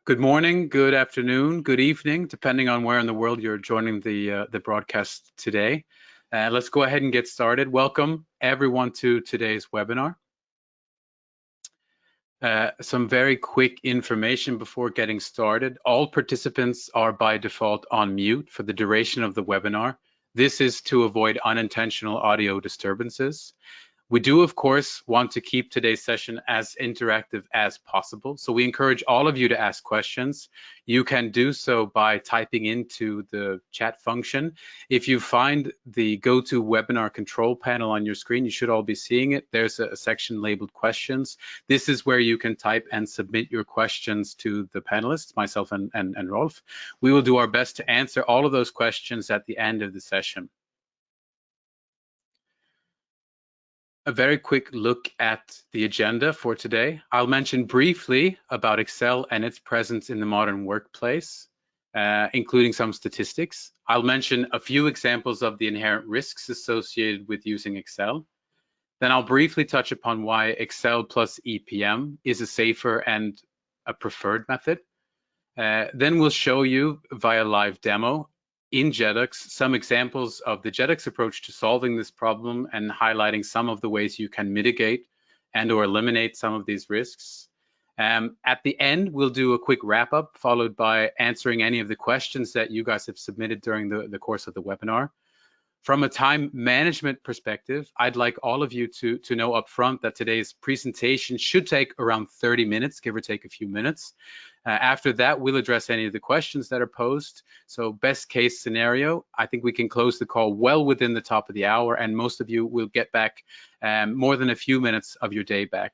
Good morning, good afternoon, good evening, depending on where in the world you're joining the broadcast today. Let's go ahead and get started. Welcome everyone to today's webinar. Some very quick information before getting started. All participants are by default on mute for the duration of the webinar. This is to avoid unintentional audio disturbances. We do, of course, want to keep today's session as interactive as possible. So we encourage all of you to ask questions. You can do so by typing into the chat function. If you find the GoToWebinar control panel on your screen, you should all be seeing it. There's a section labeled questions. This is where you can type and submit your questions to the panelists, myself and Rolf. We will do our best to answer all of those questions at the end of the session. A very quick look at the agenda for today. I'll mention briefly about Excel and its presence in the modern workplace, including some statistics. I'll mention a few examples of the inherent risks associated with using Excel. Then I'll briefly touch upon why Excel plus EPM is a safer and a preferred method. Then we'll show you via live demo in Jedox some examples of the Jedox approach to solving this problem and highlighting some of the ways you can mitigate and or eliminate some of these risks. At the end, we'll do a quick wrap up followed by answering any of the questions that you guys have submitted during the course of the webinar. From a time management perspective, I'd like all of you to know up front that today's presentation should take around 30 minutes, give or take a few minutes. After that, we'll address any of the questions that are posed. So best case scenario, I think we can close the call well within the top of the hour, and most of you will get back more than a few minutes of your day back.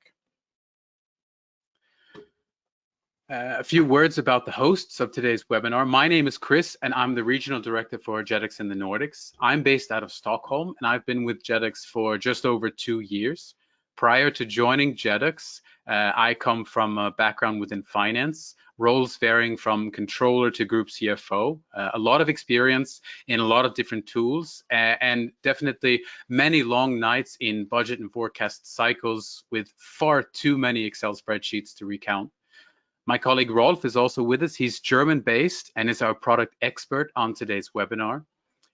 A few words about the hosts of today's webinar. My name is Chris, and I'm the Regional Director for Jedox in the Nordics. I'm based out of Stockholm, and I've been with Jedox for just over 2 years. Prior to joining Jedox, I come from a background within finance, roles varying from controller to group CFO, a lot of experience in a lot of different tools, and definitely many long nights in budget and forecast cycles with far too many Excel spreadsheets to recount. My colleague Rolf is also with us. He's German-based and is our product expert on today's webinar.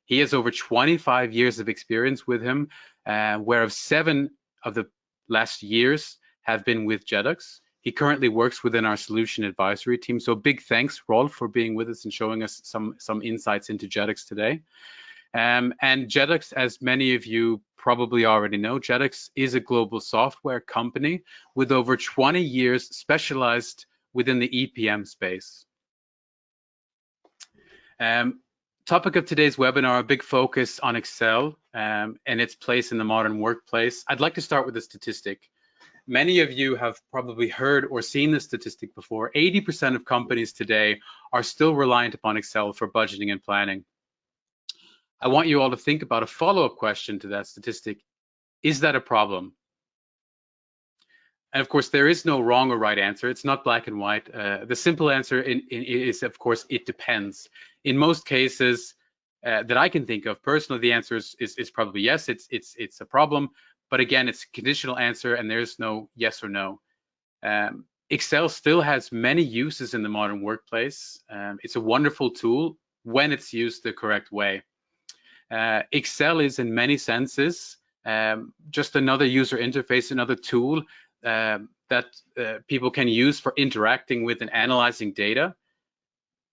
He has over 25 years of experience with him, whereof 7 of the last years have been with Jedox. He currently works within our solution advisory team. So big thanks, Rolf, for being with us and showing us some insights into Jedox today. And Jedox, as many of you probably already know, Jedox is a global software company with over 20 years specialized within the EPM space. Topic of today's webinar, a big focus on Excel and its place in the modern workplace. I'd like to start with a statistic. Many of you have probably heard or seen this statistic before. 80% of companies today are still reliant upon Excel for budgeting and planning. I want you all to think about a follow-up question to that statistic. Is that a problem? And of course, there is no wrong or right answer. It's not black and white. The simple answer is, of course, it depends. In most cases that I can think of, personally, the answer is probably yes, it's a problem. But again, it's a conditional answer and there's no yes or no. Excel still has many uses in the modern workplace. It's a wonderful tool when it's used the correct way. Excel is in many senses just another user interface, another tool that people can use for interacting with and analyzing data,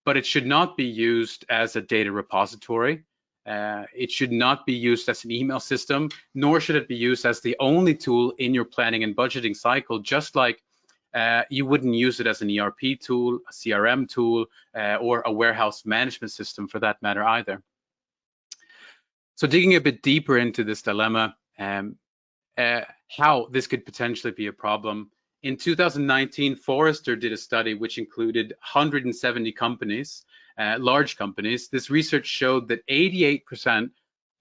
but it should not be used as a data repository. It should not be used as an email system, nor should it be used as the only tool in your planning and budgeting cycle, just like you wouldn't use it as an ERP tool, a CRM tool, or a warehouse management system for that matter either. So digging a bit deeper into this dilemma, how this could potentially be a problem. In 2019, Forrester did a study which included 170 companies, large companies. This research showed that 88%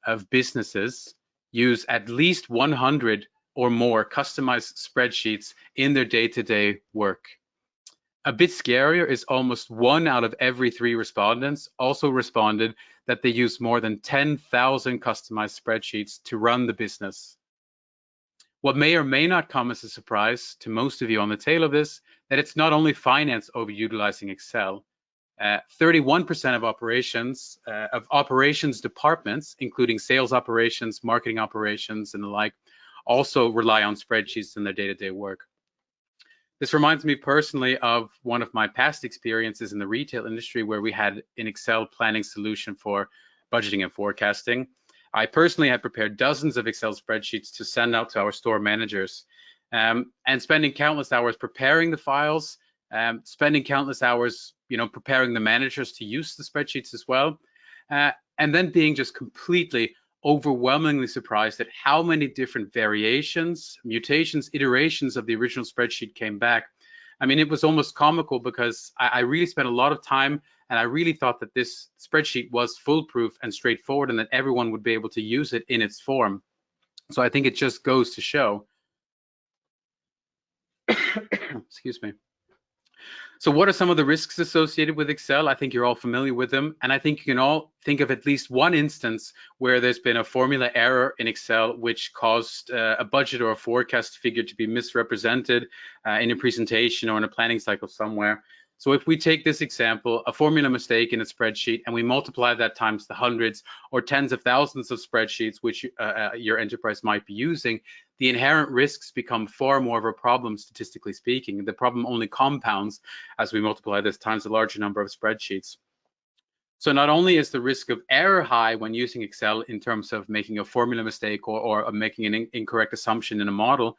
of businesses use at least 100 or more customized spreadsheets in their day-to-day work. A bit scarier is almost 1 out of every 3 respondents also responded that they use more than 10,000 customized spreadsheets to run the business. What may or may not come as a surprise to most of you on the tail of this, that it's not only finance overutilizing Excel. 31% of operations departments, including sales operations, marketing operations, and the like, also rely on spreadsheets in their day-to-day work. This reminds me personally of one of my past experiences in the retail industry where we had an Excel planning solution for budgeting and forecasting. I personally had prepared dozens of Excel spreadsheets to send out to our store managers, and spending countless hours preparing the files, spending countless hours, preparing the managers to use the spreadsheets as well, and then being just completely overwhelmingly surprised at how many different variations, mutations, iterations of the original spreadsheet came back. I mean, it was almost comical because I really spent a lot of time, and I really thought that this spreadsheet was foolproof and straightforward and that everyone would be able to use it in its form. So I think it just goes to show. Excuse me. So what are some of the risks associated with Excel? I think you're all familiar with them. And I think you can all think of at least one instance where there's been a formula error in Excel which caused a budget or a forecast figure to be misrepresented in a presentation or in a planning cycle somewhere. So if we take this example, a formula mistake in a spreadsheet, and we multiply that times the hundreds or tens of thousands of spreadsheets which your enterprise might be using, the inherent risks become far more of a problem, statistically speaking. The problem only compounds as we multiply this times a larger number of spreadsheets. So not only is the risk of error high when using Excel in terms of making a formula mistake or making an incorrect assumption in a model,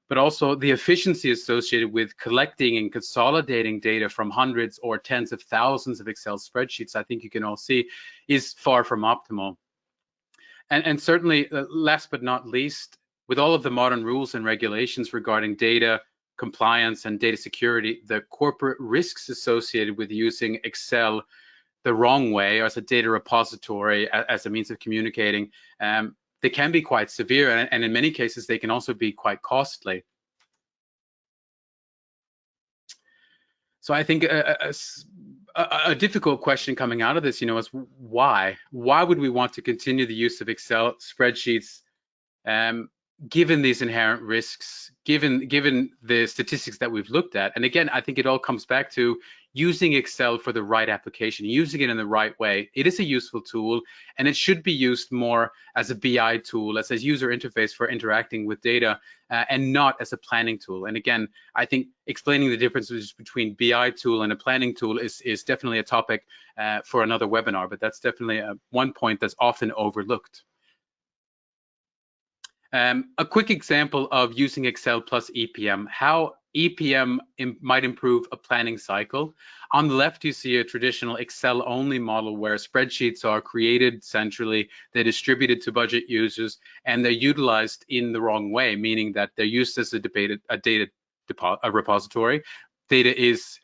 but also the efficiency associated with collecting and consolidating data from hundreds or tens of thousands of Excel spreadsheets, I think you can all see, is far from optimal. And certainly, last but not least, with all of the modern rules and regulations regarding data compliance and data security, the corporate risks associated with using Excel the wrong way as a data repository, as a means of communicating, they can be quite severe, and in many cases, they can also be quite costly. So I think a difficult question coming out of this, is why? Why would we want to continue the use of Excel spreadsheets given these inherent risks, given the statistics that we've looked at? And again, I think it all comes back to using Excel for the right application, using it in the right way. It is a useful tool, and it should be used more as a BI tool, as a user interface for interacting with data, and not as a planning tool. And again, I think explaining the differences between BI tool and a planning tool is definitely a topic for another webinar, but that's definitely one point that's often overlooked. A quick example of using Excel plus EPM, how EPM might improve a planning cycle. On the left, you see a traditional Excel-only model where spreadsheets are created centrally, they're distributed to budget users, and they're utilized in the wrong way, meaning that they're used as a data repository. Data is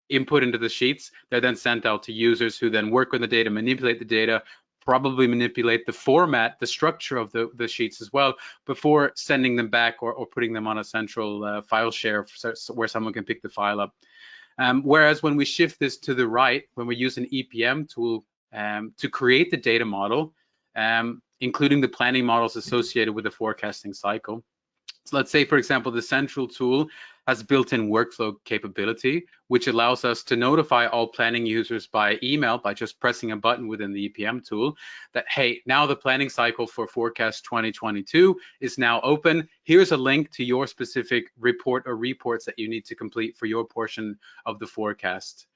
input into the sheets, they're then sent out to users who then work on the data, manipulate the data, probably manipulate the format, the structure of the sheets as well, before sending them back or putting them on a central file share where someone can pick the file up. Whereas when we shift this to the right, when we use an EPM tool to create the data model, including the planning models associated with the forecasting cycle. So let's say, for example, the central tool has built-in workflow capability, which allows us to notify all planning users by email by just pressing a button within the EPM tool that, hey, now the planning cycle for forecast 2022 is now open. Here's a link to your specific report or reports that you need to complete for your portion of the forecast.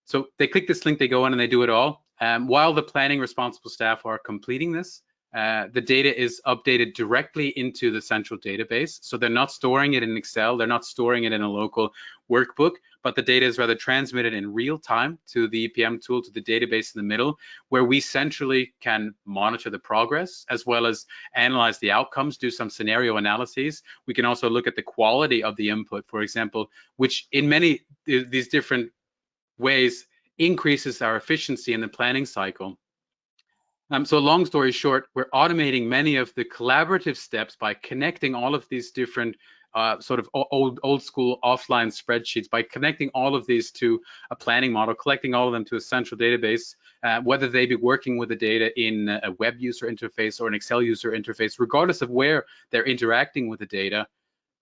So they click this link, they go in and they do it all. While the planning responsible staff are completing this, the data is updated directly into the central database. So they're not storing it in Excel, they're not storing it in a local workbook, but the data is rather transmitted in real time to the EPM tool, to the database in the middle, where we centrally can monitor the progress, as well as analyze the outcomes, do some scenario analyses. We can also look at the quality of the input, for example, which in many these different ways increases our efficiency in the planning cycle. So long story short, we're automating many of the collaborative steps by connecting all of these different sort of old school offline spreadsheets, by connecting all of these to a planning model, collecting all of them to a central database, whether they be working with the data in a web user interface or an Excel user interface, regardless of where they're interacting with the data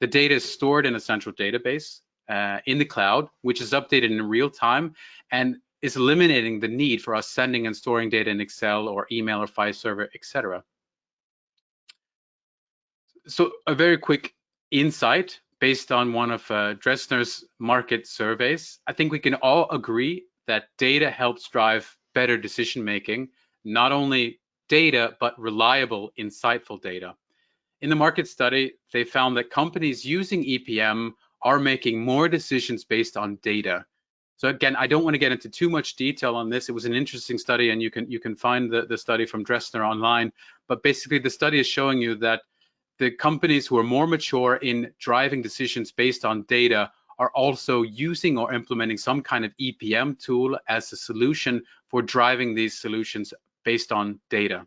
is stored in a central database. in the cloud, which is updated in real time and is eliminating the need for us sending and storing data in Excel or email or file server, etc. So a very quick insight based on one of Dresner's market surveys. I think we can all agree that data helps drive better decision making, not only data, but reliable, insightful data. In the market study, they found that companies using EPM are making more decisions based on data. So again, I don't want to get into too much detail on this. It was an interesting study, and you can find the study from Dresner online. But basically, the study is showing you that the companies who are more mature in driving decisions based on data are also using or implementing some kind of EPM tool as a solution for driving these solutions based on data.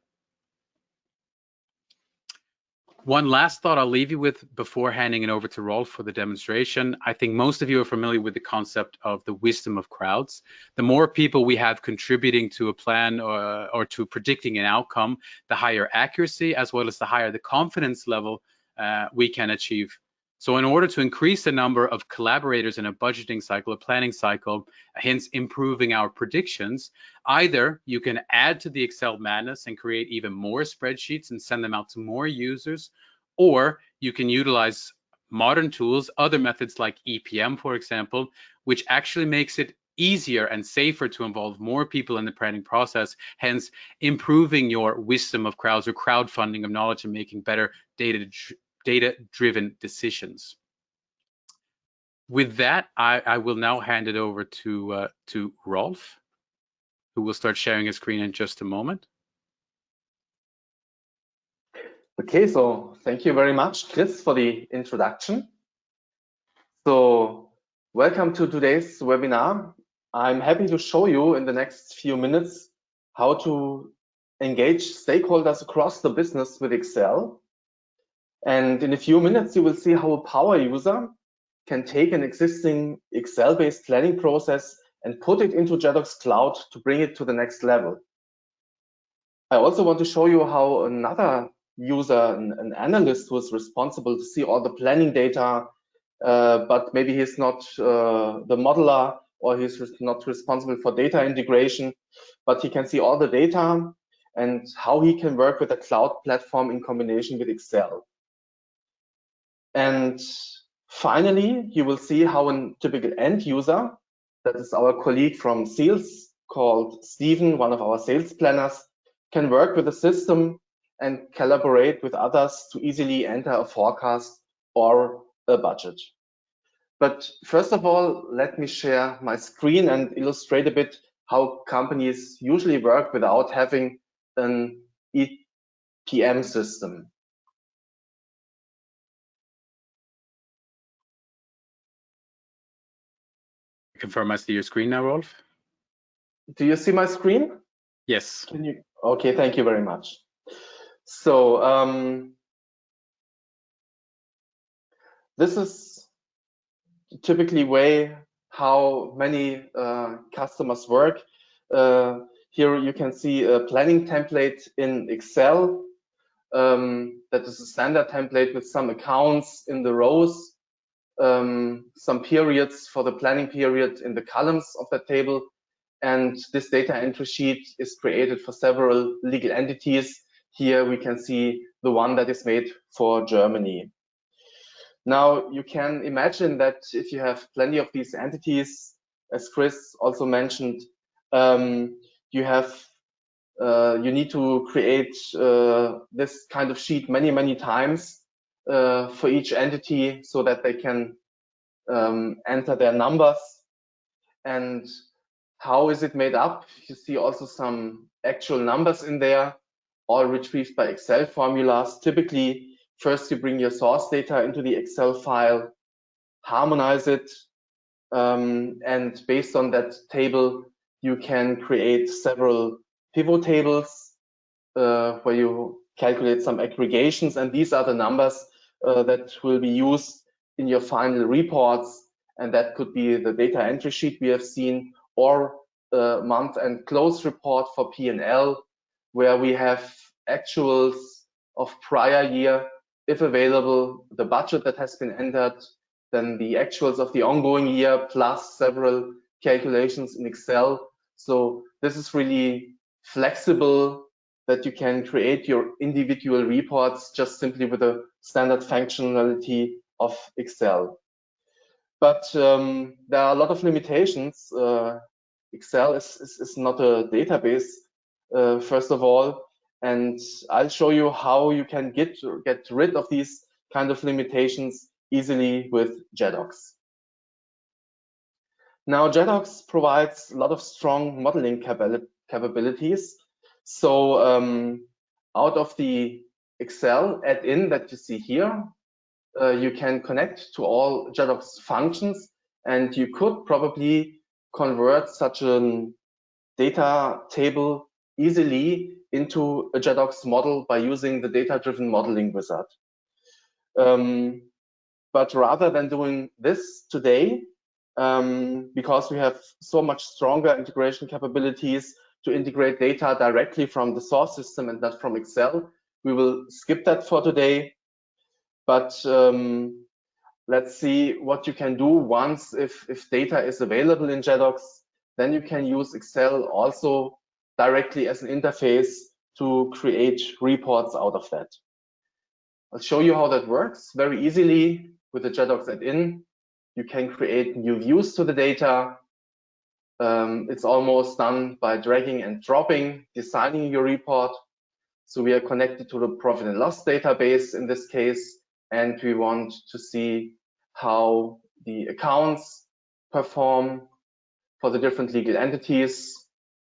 One last thought I'll leave you with before handing it over to Rolf for the demonstration. I think most of you are familiar with the concept of the wisdom of crowds. The more people we have contributing to a plan or to predicting an outcome, the higher accuracy as well as the higher the confidence level we can achieve. So in order to increase the number of collaborators in a budgeting cycle, a planning cycle, hence improving our predictions, either you can add to the Excel madness and create even more spreadsheets and send them out to more users, or you can utilize modern tools, other methods like EPM, for example, which actually makes it easier and safer to involve more people in the planning process, hence improving your wisdom of crowds or crowdfunding of knowledge and making better data-driven decisions. With that, I will now hand it over to Rolf, who will start sharing his screen in just a moment. Okay, so thank you very much, Chris, for the introduction. So welcome to today's webinar. I'm happy to show you in the next few minutes how to engage stakeholders across the business with Excel. And in a few minutes, you will see how a power user can take an existing Excel-based planning process and put it into Jedox Cloud to bring it to the next level. I also want to show you how another user, an analyst who is responsible to see all the planning data, but maybe he's not the modeler or he's not responsible for data integration, but he can see all the data and how he can work with a cloud platform in combination with Excel. And finally, you will see how a typical end user, that is our colleague from sales called Stephen, one of our sales planners, can work with the system and collaborate with others to easily enter a forecast or a budget. But first of all, let me share my screen and illustrate a bit how companies usually work without having an EPM system. Confirm I see your screen now, Rolf. Do you see my screen? Yes. Can you? Okay, thank you very much. So this is typically way how many customers work. Here you can see a planning template in Excel. That is a standard template with some accounts in the rows, some periods for the planning period in the columns of that table. And this data entry sheet is created for several legal entities. Here we can see the one that is made for Germany. Now you can imagine that if you have plenty of these entities, as Chris also mentioned, you need to create this kind of sheet many times for each entity so that they can enter their numbers. And how is it made up? You see also some actual numbers in there, all retrieved by Excel formulas. Typically, first you bring your source data into the Excel file, harmonize it, and based on that table, you can create several pivot tables where you calculate some aggregations, and these are the numbers that will be used in your final reports, and that could be the data entry sheet we have seen, or a month and close report for P&L, where we have actuals of prior year, if available, the budget that has been entered, then the actuals of the ongoing year plus several calculations in Excel. So this is really flexible, that you can create your individual reports just simply with a standard functionality of Excel. But there are a lot of limitations. Excel is not a database, first of all, and I'll show you how you can get rid of these kind of limitations easily with Jedox. Now, Jedox provides a lot of strong modeling capabilities. So out of the Excel add-in that you see here, you can connect to all Jedox functions, and you could probably convert such a data table easily into a Jedox model by using the data-driven modeling wizard. But rather than doing this today, because we have so much stronger integration capabilities to integrate data directly from the source system and not from Excel, we will skip that for today. But let's see what you can do once if data is available in Jedox. Then you can use Excel also directly as an interface to create reports out of that. I'll show you how that works very easily with the Jedox add-in. You can create new views to the data. It's almost done by dragging and dropping, designing your report. So we are connected to the profit and loss database in this case, and we want to see how the accounts perform for the different legal entities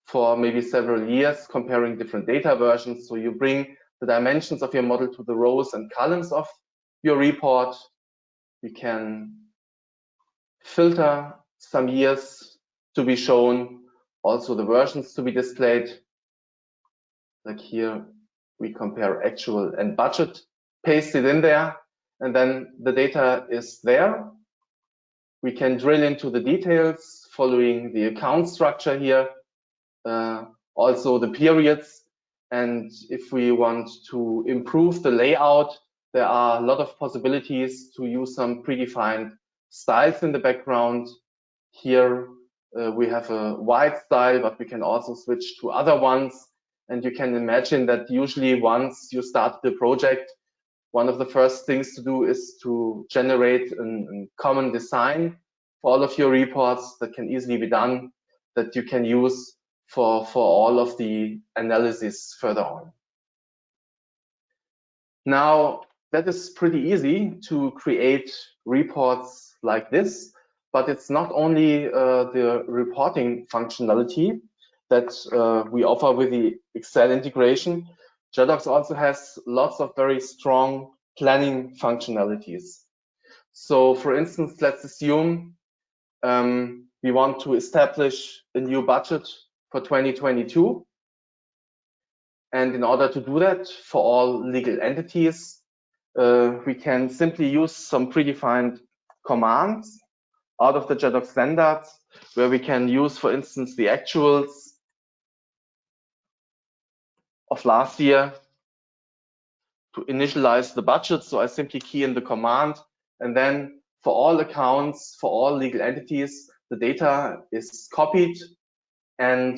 for maybe several years, comparing different data versions. So you bring the dimensions of your model to the rows and columns of your report. You can filter some years to be shown, also the versions to be displayed. Like here, we compare actual and budget, paste it in there, and then the data is there. We can drill into the details following the account structure here, also the periods. And if we want to improve the layout, there are a lot of possibilities to use some predefined styles in the background. Here we have a white style, but we can also switch to other ones. And you can imagine that usually once you start the project, one of the first things to do is to generate a common design for all of your reports that can easily be done, that you can use for all of the analysis further on. Now, that is pretty easy to create reports like this, but it's not only the reporting functionality that we offer with the Excel integration. Jedox also has lots of very strong planning functionalities. So for instance, let's assume we want to establish a new budget for 2022. And in order to do that for all legal entities, we can simply use some predefined commands out of the Jedox standards, where we can use, for instance, the actuals of last year to initialize the budget. So I simply key in the command, and then for all accounts, for all legal entities, the data is copied, and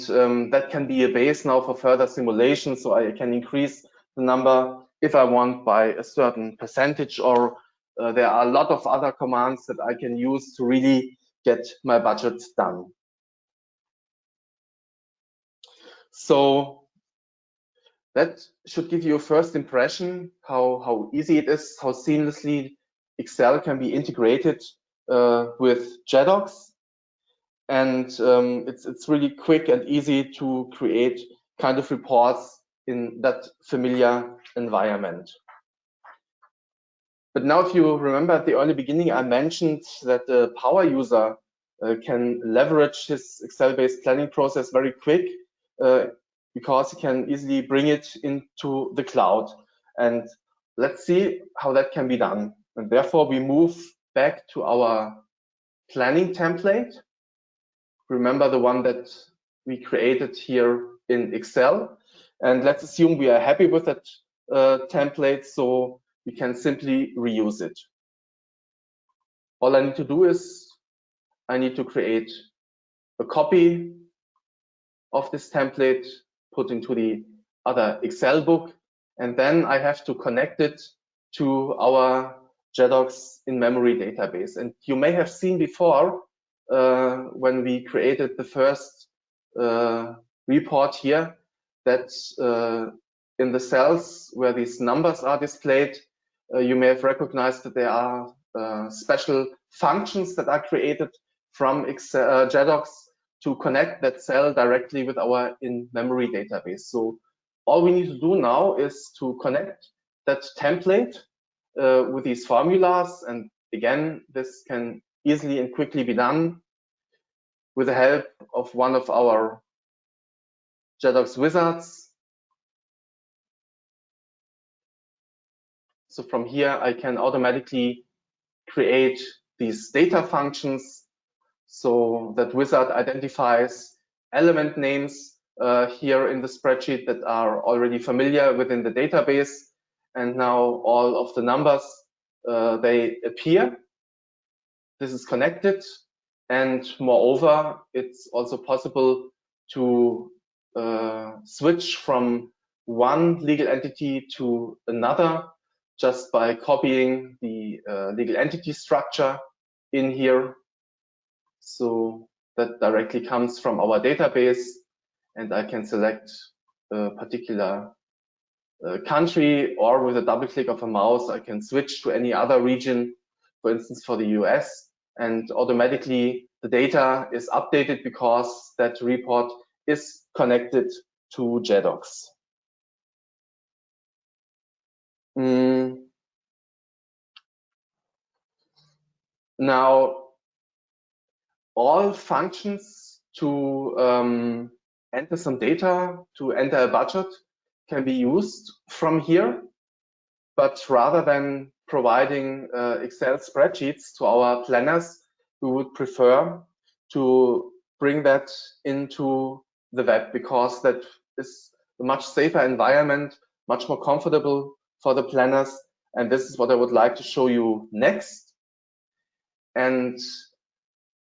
that can be a base now for further simulation. So I can increase the number if I want by a certain percentage, or there are a lot of other commands that I can use to really get my budget done. So that should give you a first impression how easy it is, how seamlessly Excel can be integrated with Jedox. And it's really quick and easy to create kind of reports in that familiar environment. But now, if you remember at the early beginning, I mentioned that the power user can leverage his Excel-based planning process very quick, because he can easily bring it into the cloud. And let's see how that can be done. And therefore, we move back to our planning template. Remember the one that we created here in Excel. And let's assume we are happy with that template, so we can simply reuse it. all I need to do is I need to create a copy of this template, put into the other Excel book, and then I have to connect it to our Jedox in-memory database. And you may have seen before when we created the first report here that in the cells where these numbers are displayed, you may have recognized that there are special functions that are created from Jedox to connect that cell directly with our in-memory database. So all we need to do now is to connect that template with these formulas. And again, this can easily and quickly be done with the help of one of our Jedox wizards. So from here, I can automatically create these data functions. So that wizard identifies element names here in the spreadsheet that are already familiar within the database. And now all of the numbers, they appear. This is connected. And moreover, it's also possible to switch from one legal entity to another just by copying the legal entity structure in here. So that directly comes from our database, and I can select a particular country, or with a double click of a mouse, I can switch to any other region, for instance, for the US, and automatically the data is updated because that report is connected to Jedox. Now, all functions to enter some data, to enter a budget, can be used from here. But rather than providing Excel spreadsheets to our planners, we would prefer to bring that into the web, because that is a much safer environment, much more comfortable for the planners. And this is what I would like to show you next. And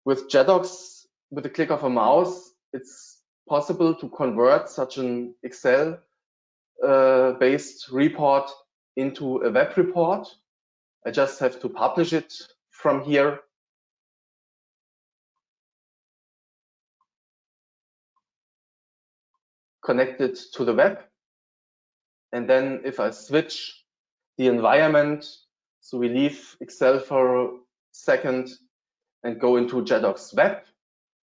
with Jedox, with the click of a mouse, it's possible to convert such an Excel based report into a web report. I just have to publish it from here. Connect it to the web. And then if I switch the environment, so we leave Excel for a second and go into Jedox Web.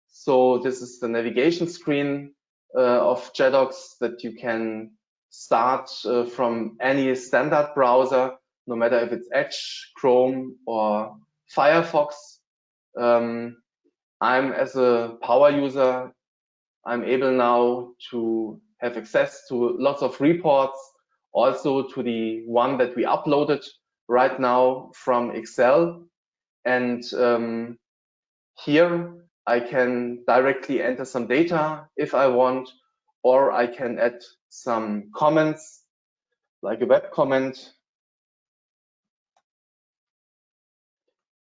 So this is the navigation screen of Jedox that you can start from any standard browser, no matter if it's Edge, Chrome, or Firefox. I'm, as a power user, I'm able now to have access to lots of reports, also to the one that we uploaded right now from Excel. And here I can directly enter some data if I want, or I can add some comments, like a web comment.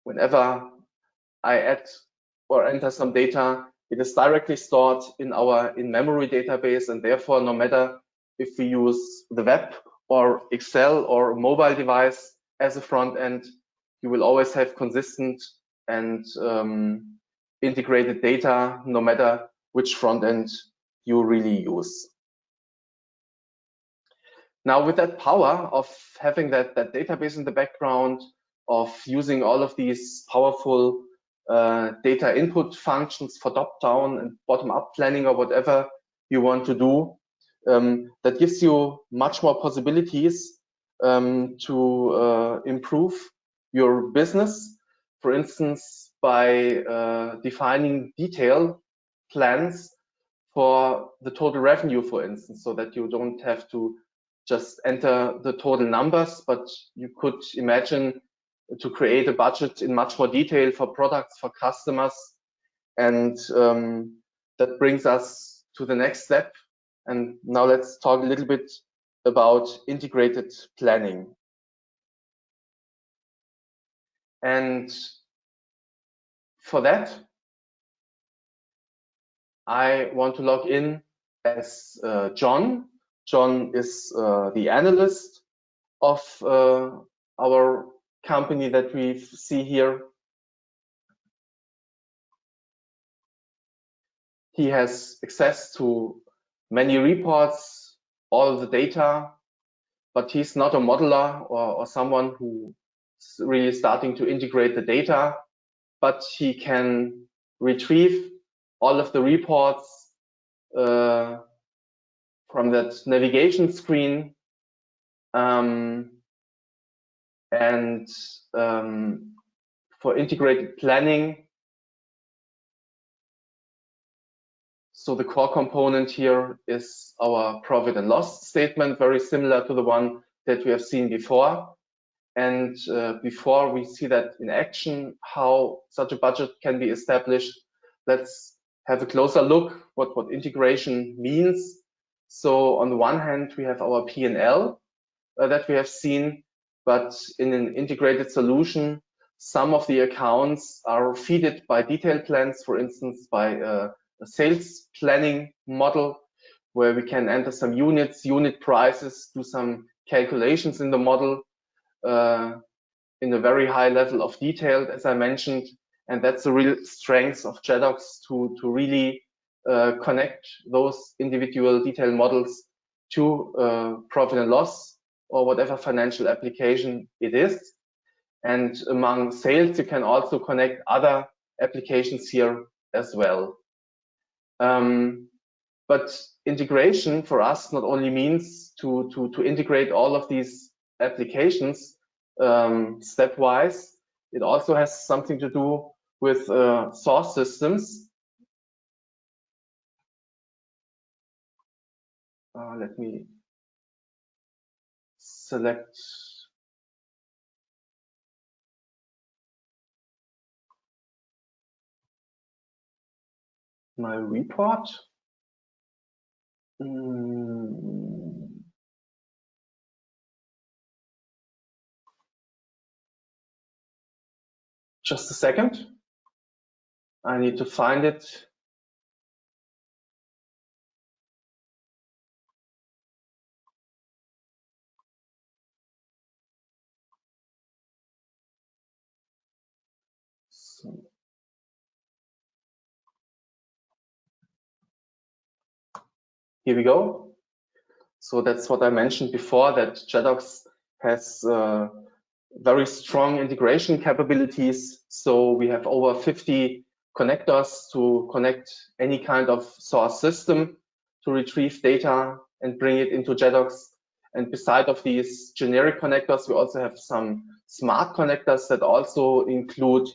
Whenever I add or enter some data, it is directly stored in our in-memory database, and therefore, no matter if we use the web or Excel or a mobile device as a front end, you will always have consistent and integrated data, no matter which front end you really use. Now, with that power of having that database in the background, of using all of these powerful data input functions for top-down and bottom-up planning, or whatever you want to do, that gives you much more possibilities to improve your business. For instance, by defining detailed plans for the total revenue, for instance, so that you don't have to just enter the total numbers, but you could imagine to create a budget in much more detail for products, for customers. And that brings us to the next step. And now let's talk a little bit about integrated planning. And For that, I want to log in as John. John is the analyst of our company that we see here. He has access to many reports, all the data, but he's not a modeler or someone who's really starting to integrate the data, but he can retrieve all of the reports from that navigation screen and for integrated planning. So the core component here is our profit and loss statement, very similar to the one that we have seen before. And before we see that in action, how such a budget can be established, let's have a closer look what integration means. So on the one hand, we have our P&L that we have seen, but in an integrated solution, some of the accounts are fed by detailed plans, for instance, by a sales planning model, where we can enter some units, unit prices, do some calculations in the model in a very high level of detail, as I mentioned. And that's the real strength of Jedox to really connect those individual detailed models to profit and loss or whatever financial application it is. And among sales, you can also connect other applications here as well. But integration for us not only means to integrate all of these applications stepwise, it also has something to do with source systems. Let me select my report. Just a second. I need to find it. So here we go. So that's what I mentioned before, that Jedox has very strong integration capabilities. So we have over 50 connectors to connect any kind of source system to retrieve data and bring it into Jedox. And beside of these generic connectors, we also have some smart connectors that also include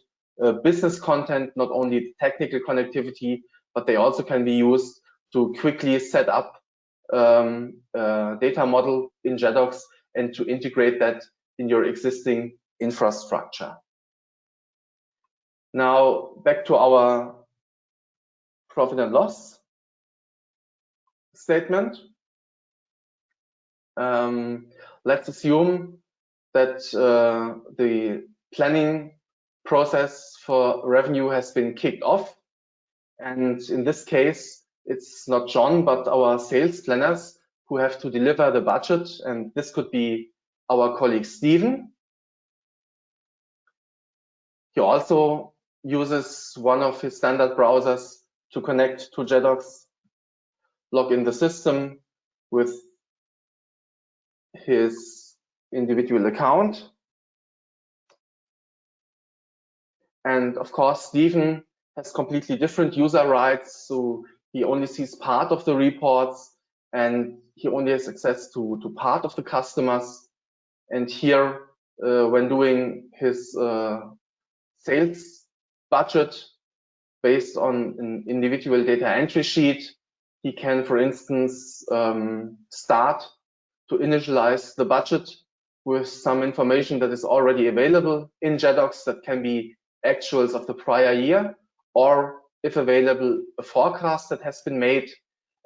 business content, not only technical connectivity, but they also can be used to quickly set up data model in Jedox and to integrate that in your existing infrastructure. Now back to our profit and loss statement. Let's assume that the planning process for revenue has been kicked off. And in this case, it's not John, but our sales planners who have to deliver the budget. And this could be our colleague, Stephen. He also uses one of his standard browsers to connect to Jedox, log in the system with his individual account. And of course, Stephen has completely different user rights. So he only sees part of the reports and he only has access to part of the customers. And here, when doing his sales budget based on an individual data entry sheet, he can, for instance, start to initialize the budget with some information that is already available in Jedox that can be actuals of the prior year, or if available, a forecast that has been made.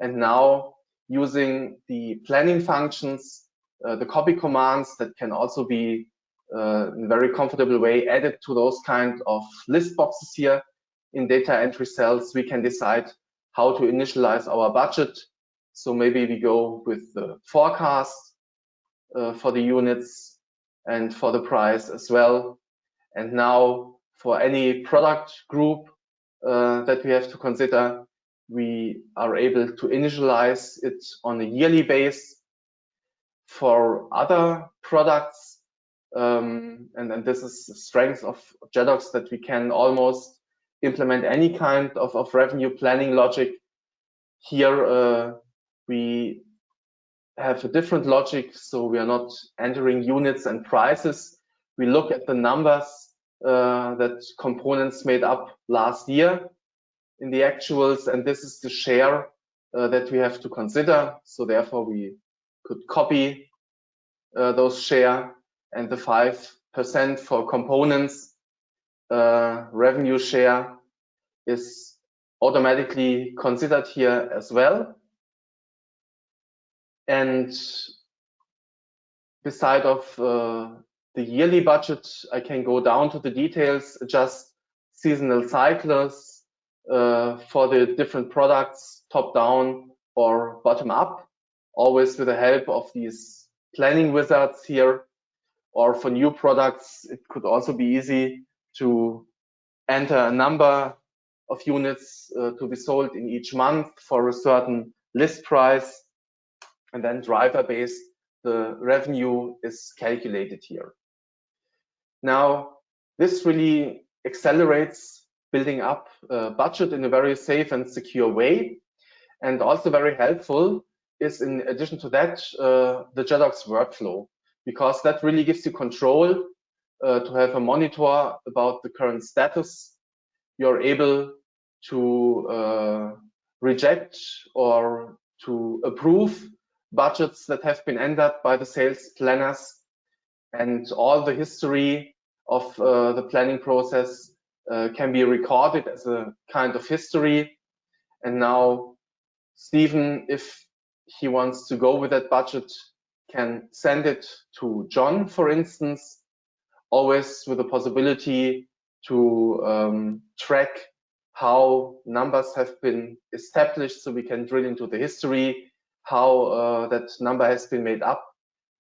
And now using the planning functions, the copy commands that can also be in a very comfortable way added to those kind of list boxes here, in data entry cells, we can decide how to initialize our budget. So maybe we go with the forecast for the units and for the price as well. And now for any product group that we have to consider, we are able to initialize it on a yearly base. For other products, and this is the strength of Jedox, that we can almost implement any kind of revenue planning logic. Here we have a different logic, so we are not entering units and prices. We look at the numbers that components made up last year in the actuals, and this is the share that we have to consider. So therefore we could copy those share, and the 5% for components revenue share is automatically considered here as well. And beside of the yearly budget, I can go down to the details, adjust seasonal cycles for the different products, top down or bottom up, always with the help of these planning wizards here. Or for new products, it could also be easy to enter a number of units to be sold in each month for a certain list price, and then driver based, the revenue is calculated here. Now, this really accelerates building up a budget in a very safe and secure way. And also very helpful is, in addition to that, the Jedox workflow, because that really gives you control to have a monitor about the current status. You're able to reject or to approve budgets that have been entered by the sales planners, and all the history of the planning process can be recorded as a kind of history. And now Stephen, if he wants to go with that budget, can send it to John, for instance, always with the possibility to track how numbers have been established, so we can drill into the history, how that number has been made up.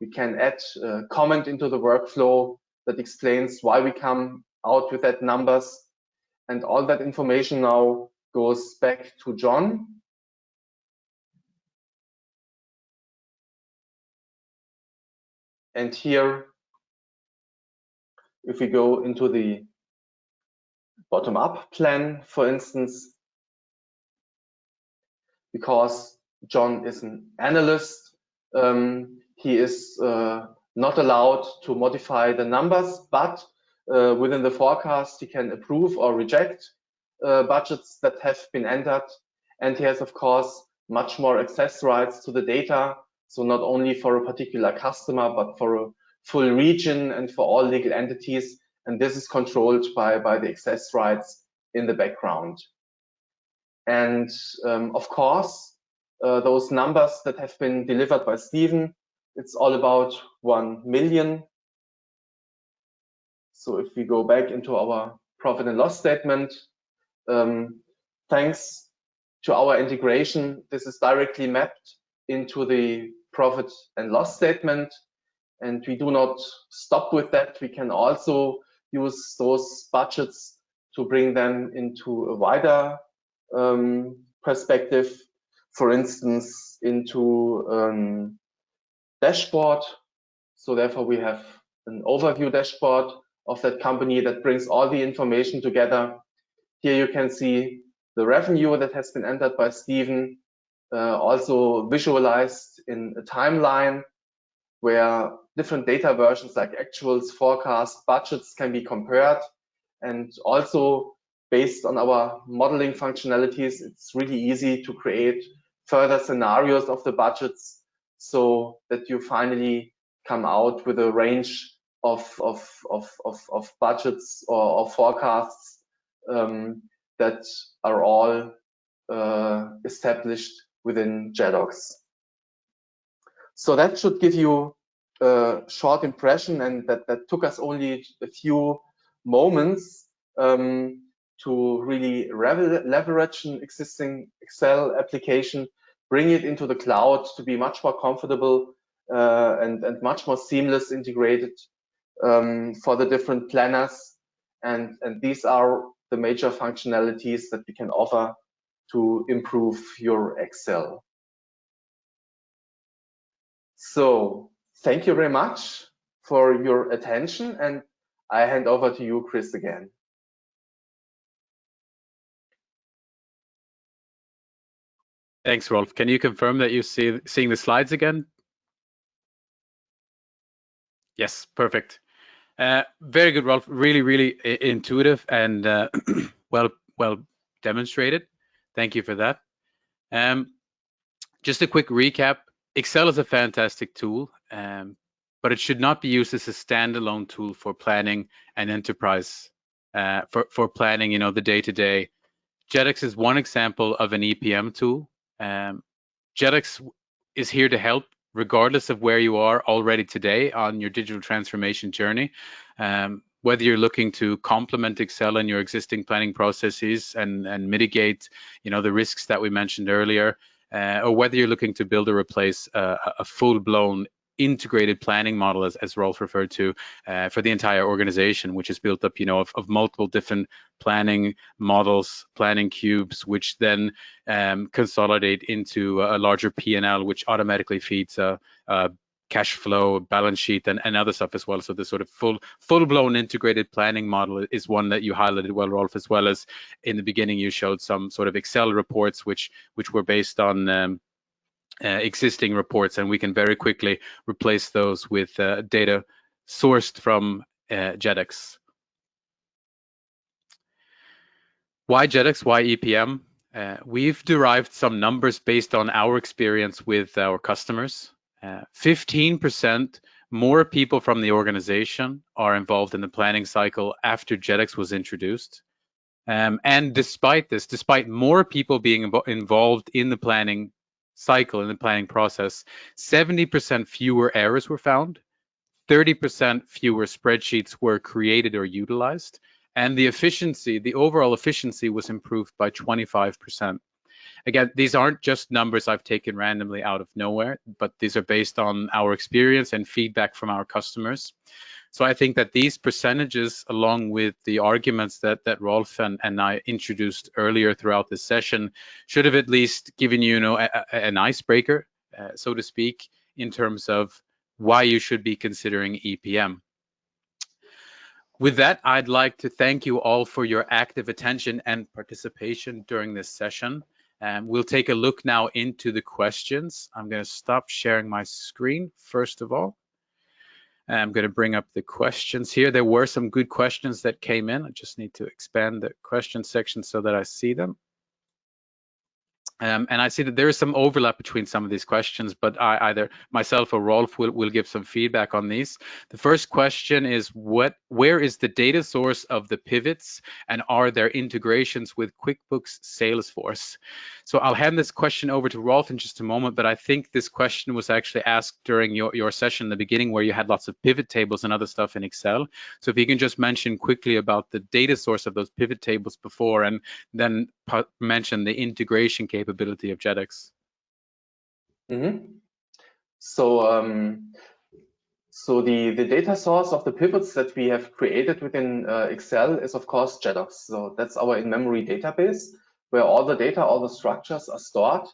We can add a comment into the workflow that explains why we come out with that numbers, and all that information now goes back to John. And here, if we go into the bottom-up plan, for instance, because John is an analyst, he is not allowed to modify the numbers, but within the forecast, he can approve or reject budgets that have been entered. And he has, of course, much more access rights to the data. So not only for a particular customer, but for a full region and for all legal entities. And this is controlled by the access rights in the background. And of course, those numbers that have been delivered by Stephen, it's all about 1 million. So if we go back into our profit and loss statement, thanks to our integration, this is directly mapped into the profit and loss statement. And we do not stop with that. We can also use those budgets to bring them into a wider perspective, for instance, into dashboard. So therefore we have an overview dashboard of that company that brings all the information together. Here you can see the revenue that has been entered by Stephen, also visualized in a timeline where different data versions like actuals, forecasts, budgets can be compared. And also based on our modeling functionalities, it's really easy to create further scenarios of the budgets so that you finally come out with a range of budgets or forecasts that are all established within Jedox. So that should give you a short impression, and that took us only a few moments to really leverage an existing Excel application, bring it into the cloud to be much more comfortable and much more seamless integrated for the different planners. And these are the major functionalities that we can offer to improve your Excel. So thank you very much for your attention, and I hand over to you, Chris, again. Thanks, Rolf. Can you confirm that you're seeing the slides again? Yes, perfect. Very good, Rolf. Really intuitive and well demonstrated. Thank you for that. Just a quick recap. Excel is a fantastic tool, but it should not be used as a standalone tool for planning an enterprise, for planning, you know, the day-to-day. Jedox is one example of an EPM tool. Jedox is here to help regardless of where you are already today on your digital transformation journey. Whether you're looking to complement Excel in your existing planning processes and mitigate, you know, the risks that we mentioned earlier, or whether you're looking to build or replace a full-blown integrated planning model, as Rolf referred to, for the entire organization, which is built up, you know, of multiple different planning models, planning cubes, which then consolidate into a larger P&L, which automatically feeds a cash flow, balance sheet, and other stuff as well. So the sort of full-blown integrated planning model is one that you highlighted well, Rolf, as well as in the beginning you showed some sort of Excel reports which were based on existing reports, and we can very quickly replace those with data sourced from Jedox. Why Jedox? Why EPM? We've derived some numbers based on our experience with our customers. 15% more people from the organization are involved in the planning cycle after Jedox was introduced. And despite this, despite more people being involved in the planning cycle, in the planning process, 70% fewer errors were found, 30% fewer spreadsheets were created or utilized, and the efficiency, the overall efficiency was improved by 25%. Again, these aren't just numbers I've taken randomly out of nowhere, but these are based on our experience and feedback from our customers. So I think that these percentages, along with the arguments that Rolf and I introduced earlier throughout this session, should have at least given you, an icebreaker, so to speak, in terms of why you should be considering EPM. With that, I'd like to thank you all for your active attention and participation during this session. We'll take a look now into the questions. I'm going to stop sharing my screen first of all. I'm going to bring up the questions here. There were some good questions that came in. I just need to expand the question section so that I see them. And I see that there is some overlap between some of these questions, but either myself or Rolf will give some feedback on these. The first question is, where is the data source of the pivots, and are there integrations with QuickBooks Salesforce? So I'll hand this question over to Rolf in just a moment, but I think this question was actually asked during your session in the beginning, where you had lots of pivot tables and other stuff in Excel. So if you can just mention quickly about the data source of those pivot tables before, and then mention the integration capability of Jedox. So the data source of the pivots that we have created within Excel is, of course, Jedox. So that's our in-memory database where all the data, all the structures are stored.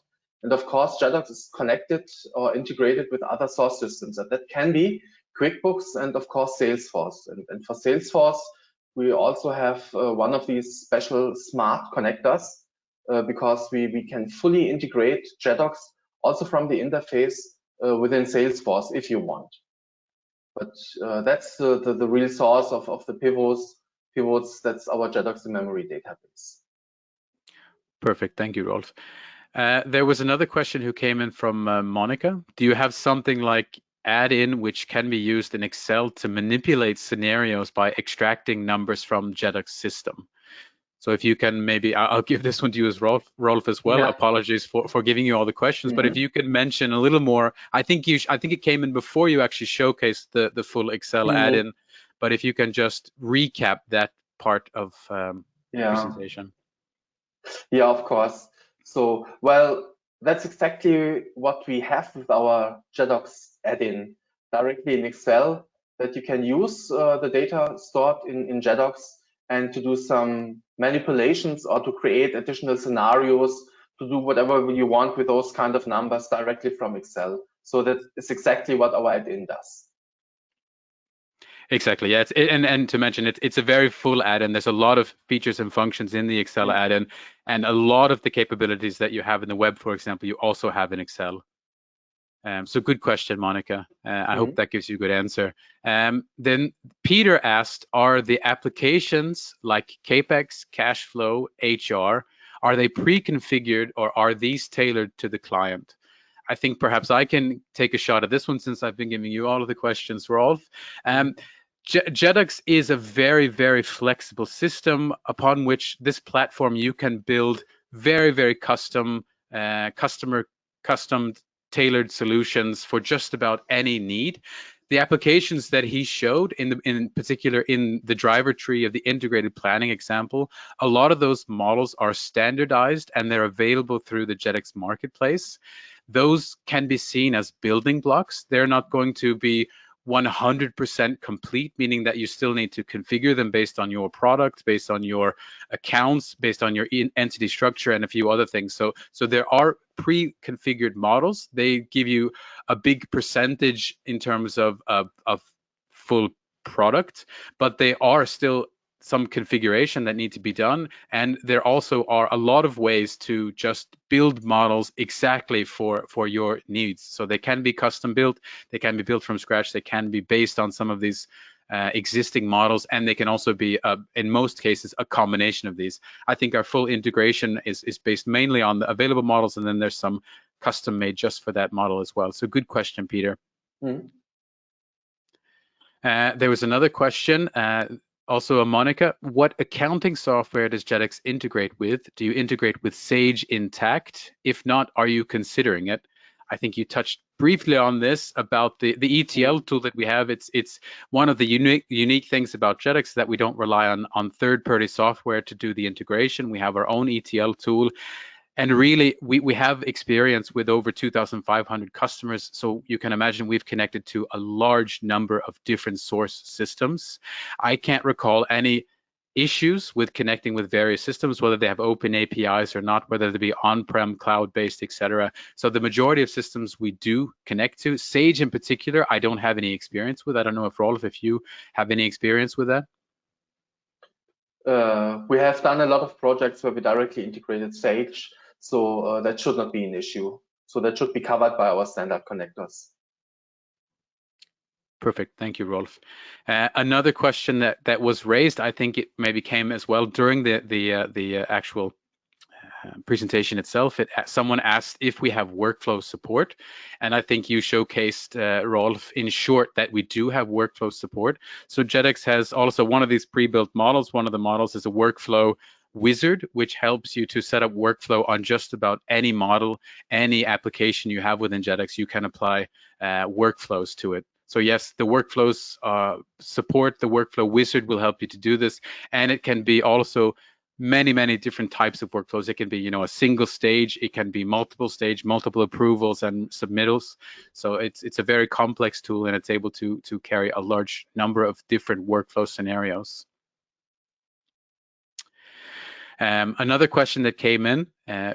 And of course, Jedox is connected or integrated with other source systems. And that can be QuickBooks and, of course, Salesforce. And for Salesforce, we also have one of these special smart connectors because we can fully integrate Jedox also from the interface within Salesforce if you want. But that's the real source of the pivots. That's our Jedox in-memory database. Perfect. Thank you, Rolf. There was another question who came in from Monica. Do you have something like add-in which can be used in Excel to manipulate scenarios by extracting numbers from Jedox system? So if you can, maybe I'll give this one to you as Rolf as well. Yeah. Apologies for giving you all the questions, but if you could mention a little more, I think it came in before you actually showcased the full Excel add-in, but if you can just recap that part of presentation. Yeah, of course. So, well, that's exactly what we have with our Jedox add-in directly in Excel, that you can use the data stored in Jedox and to do some manipulations or to create additional scenarios, to do whatever you want with those kind of numbers directly from Excel. So that is exactly what our add-in does. Exactly. Yeah. And to mention it's a very full add-in. There's a lot of features and functions in the Excel add-in, and a lot of the capabilities that you have in the web, for example, you also have in Excel. So good question, Monica. I hope that gives you a good answer. Then Peter asked, are the applications like CAPEX, cash flow, HR, are they pre-configured or are these tailored to the client? I think perhaps I can take a shot at this one since I've been giving you all of the questions, Rolf. Jedox is a very, very flexible system upon which this platform you can build very, very custom, custom tailored solutions for just about any need. The applications that he showed in particular in the driver tree of the integrated planning example, a lot of those models are standardized and they're available through the Jedox marketplace. Those can be seen as building blocks. They're not going to be 100% complete, meaning that you still need to configure them based on your product, based on your accounts, based on your entity structure, and a few other things. So there are pre-configured models. They give you a big percentage in terms of full product, but they are still some configuration that need to be done. And there also are a lot of ways to just build models exactly for your needs. So they can be custom built, they can be built from scratch, they can be based on some of these existing models, and they can also be, in most cases, a combination of these. I think our full integration is based mainly on the available models, and then there's some custom made just for that model as well. So good question, Peter. There was another question, also a Monica. What accounting software does Jedox integrate with? Do you integrate with Sage Intacct? If not, are you considering it? I think you touched briefly on this about the ETL tool that we have. It's one of the unique things about Jedox that we don't rely on third-party software to do the integration. We have our own ETL tool. And really, we have experience with over 2,500 customers. So you can imagine we've connected to a large number of different source systems. I can't recall any issues with connecting with various systems, whether they have open APIs or not, whether they be on-prem, cloud-based, etc. So the majority of systems we do connect to. Sage in particular, I don't have any experience with. I don't know if Rolf, if you have any experience with that. We have done a lot of projects where we directly integrated Sage, so that should not be an issue. So that should be covered by our standard connectors. Perfect. Thank you, Rolf. Another question that was raised, I think it maybe came as well during the actual presentation itself. Someone asked if we have workflow support, and I think you showcased, Rolf, in short, that we do have workflow support. So Jedox has also one of these pre-built models. One of the models is a workflow wizard, which helps you to set up workflow on just about any model, any application you have within Jedox. You can apply workflows to it. So yes, the workflows support, the workflow wizard will help you to do this, and it can be also many different types of workflows. It can be, a single stage, it can be multiple stage, multiple approvals and submittals. So it's a very complex tool, and it's able to carry a large number of different workflow scenarios. Another question that came in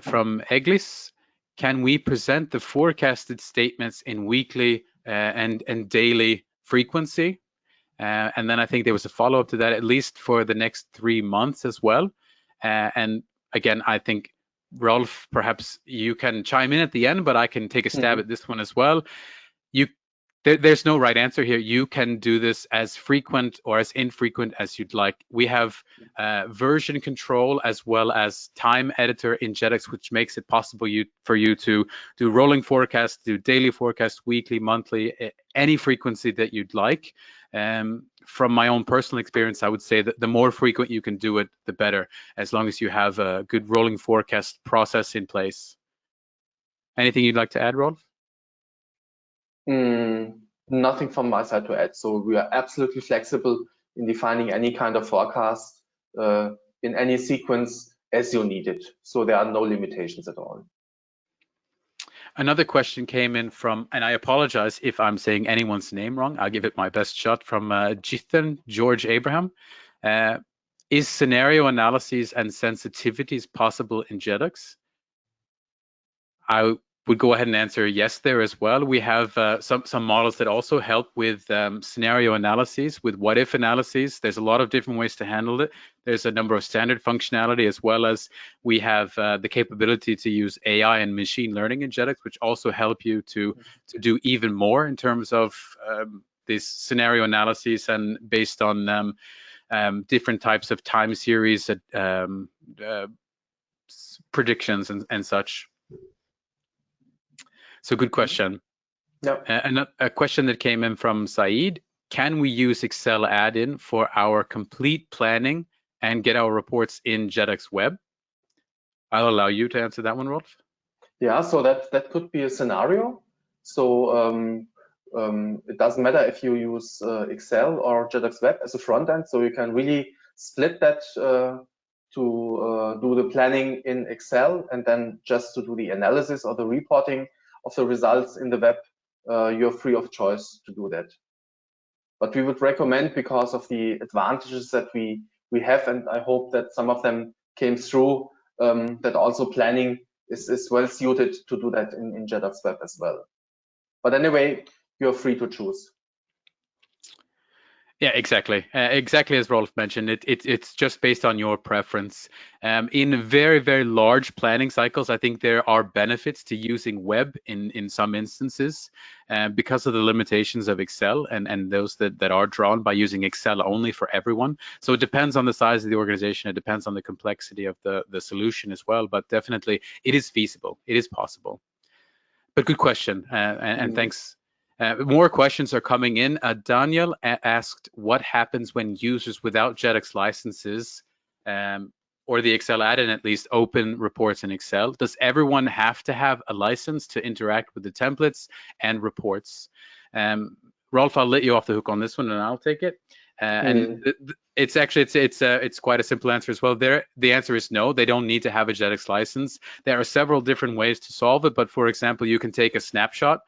from Eglis: can we present the forecasted statements in weekly and daily frequency? And then I think there was a follow-up to that, at least for the next 3 months as well. And again, I think, Rolf, perhaps you can chime in at the end, but I can take a stab at this one as well. There's no right answer here. You can do this as frequent or as infrequent as you'd like. We have version control as well as time editor in Jedox, which makes it possible for you to do rolling forecasts, do daily forecasts, weekly, monthly, any frequency that you'd like. From my own personal experience, I would say that the more frequent you can do it, the better, as long as you have a good rolling forecast process in place. Anything you'd like to add, Rolf? Nothing from my side to add. So we are absolutely flexible in defining any kind of forecast. in any sequence as you need it. So there are no limitations at all. Another question came in from, and I apologize if I'm saying anyone's name wrong. I'll give it my best shot, from Jithan George Abraham. Is scenario analyses and sensitivities possible in Jedox? I would go ahead and answer yes there as well. We have some models that also help with scenario analyses, with what if analyses. There's a lot of different ways to handle it. There's a number of standard functionality, as well as we have the capability to use AI and machine learning in Jedox, which also help you to do even more in terms of this scenario analysis, and based on different types of time series predictions and such. So good question. Yep. And a question that came in from Saeed: can we use Excel add-in for our complete planning and get our reports in Jedox Web? I'll allow you to answer that one, Rolf. Yeah, so that could be a scenario. So it doesn't matter if you use Excel or Jedox Web as a front end. So you can really split that to do the planning in Excel, and then just to do the analysis or the reporting of the results in the web, you're free of choice to do that. But we would recommend, because of the advantages that we have, and I hope that some of them came through, that also planning is well suited to do that in Jedox Web as well. But anyway, you're free to choose. Yeah, exactly. Exactly as Rolf mentioned, it's just based on your preference. In very, very large planning cycles, I think there are benefits to using web in some instances, because of the limitations of Excel and those that are drawn by using Excel only for everyone. So it depends on the size of the organization. It depends on the complexity of the solution as well. But definitely, it is feasible. It is possible. But good question, and thanks. More questions are coming in. Daniel asked, what happens when users without Jedox licenses, or the Excel add-in at least, open reports in Excel? Does everyone have to have a license to interact with the templates and reports? Rolf, I'll let you off the hook on this one, and I'll take it. And it's actually it's quite a simple answer as well. The answer is no. They don't need to have a Jedox license. There are several different ways to solve it, but for example, you can take a snapshot.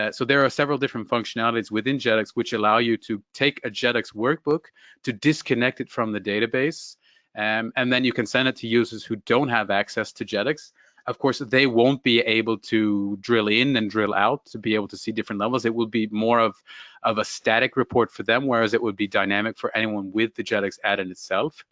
So there are several different functionalities within Jedox which allow you to take a Jedox workbook, to disconnect it from the database, and then you can send it to users who don't have access to Jedox. Of course, they won't be able to drill in and drill out to be able to see different levels. It will be more of a static report for them, whereas it would be dynamic for anyone with the Jedox add-in itself.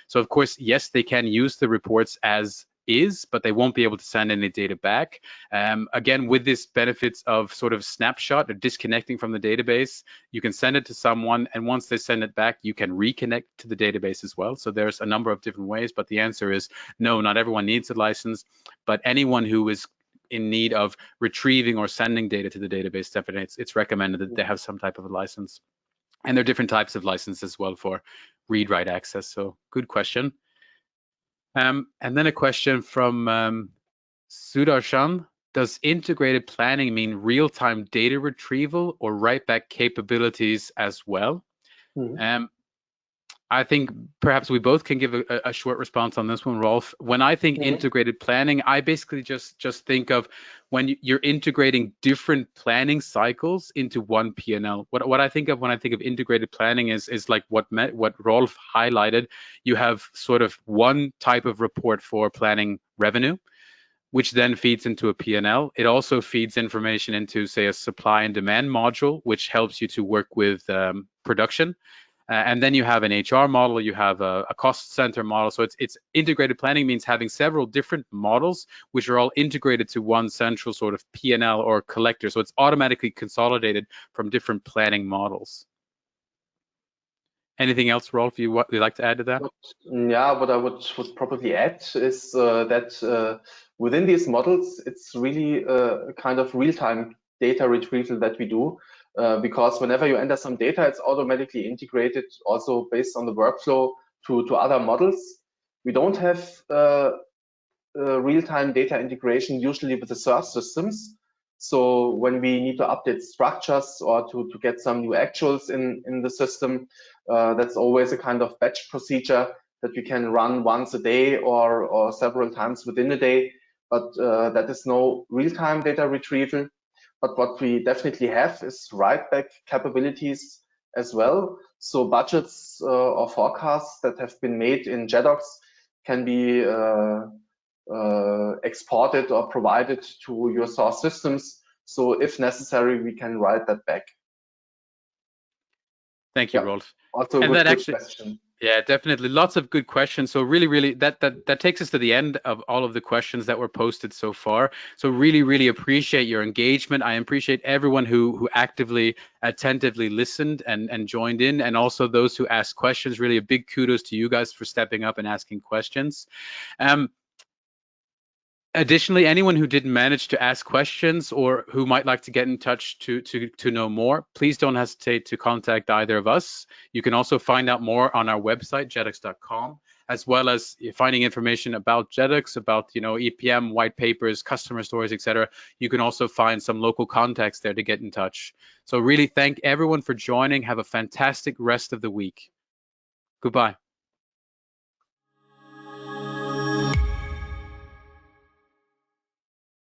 So of course, yes, they can use the reports as is, but they won't be able to send any data back. Again, with this benefits of sort of snapshot or disconnecting from the database, you can send it to someone, and once they send it back, you can reconnect to the database as well. So there's a number of different ways, but the answer is no, not everyone needs a license, but anyone who is in need of retrieving or sending data to the database, definitely it's recommended that they have some type of a license. And there are different types of licenses as well for read-write access. So good question. And then a question from Sudarshan: does integrated planning mean real-time data retrieval or write-back capabilities as well? I think perhaps we both can give a short response on this one, Rolf. When I think integrated planning, I basically just think of when you're integrating different planning cycles into one P&L. What I think of when I think of integrated planning is like what Rolf highlighted. You have sort of one type of report for planning revenue, which then feeds into a P&L. It also feeds information into, say, a supply and demand module, which helps you to work with production. And then you have an HR model, you have a cost center model. So it's integrated planning means having several different models, which are all integrated to one central sort of P&L or collector. So it's automatically consolidated from different planning models. Anything else, Rolf, you'd like to add to that? Yeah, what I would probably add is that within these models, it's really a kind of real-time data retrieval that we do. Because whenever you enter some data, it's automatically integrated also based on the workflow to other models. We don't have real-time data integration usually with the source systems. So when we need to update structures or to get some new actuals in the system, that's always a kind of batch procedure that we can run once a day or several times within a day, but that is no real-time data retrieval. But what we definitely have is write-back capabilities as well. So budgets or forecasts that have been made in Jedox can be exported or provided to your source systems. So if necessary, we can write that back. Thank you, Rolf. Also, and that good actually, question. yeah, definitely lots of good questions. So really, that takes us to the end of all of the questions that were posted so far. So really appreciate your engagement. I appreciate everyone who actively, attentively listened and joined in, and also those who asked questions. Really a big kudos to you guys for stepping up and asking questions. Additionally, anyone who didn't manage to ask questions or who might like to get in touch to know more, please don't hesitate to contact either of us. You can also find out more on our website, jedox.com, as well as finding information about Jedox, about EPM, white papers, customer stories, etc. You can also find some local contacts there to get in touch. So really thank everyone for joining. Have a fantastic rest of the week. Goodbye.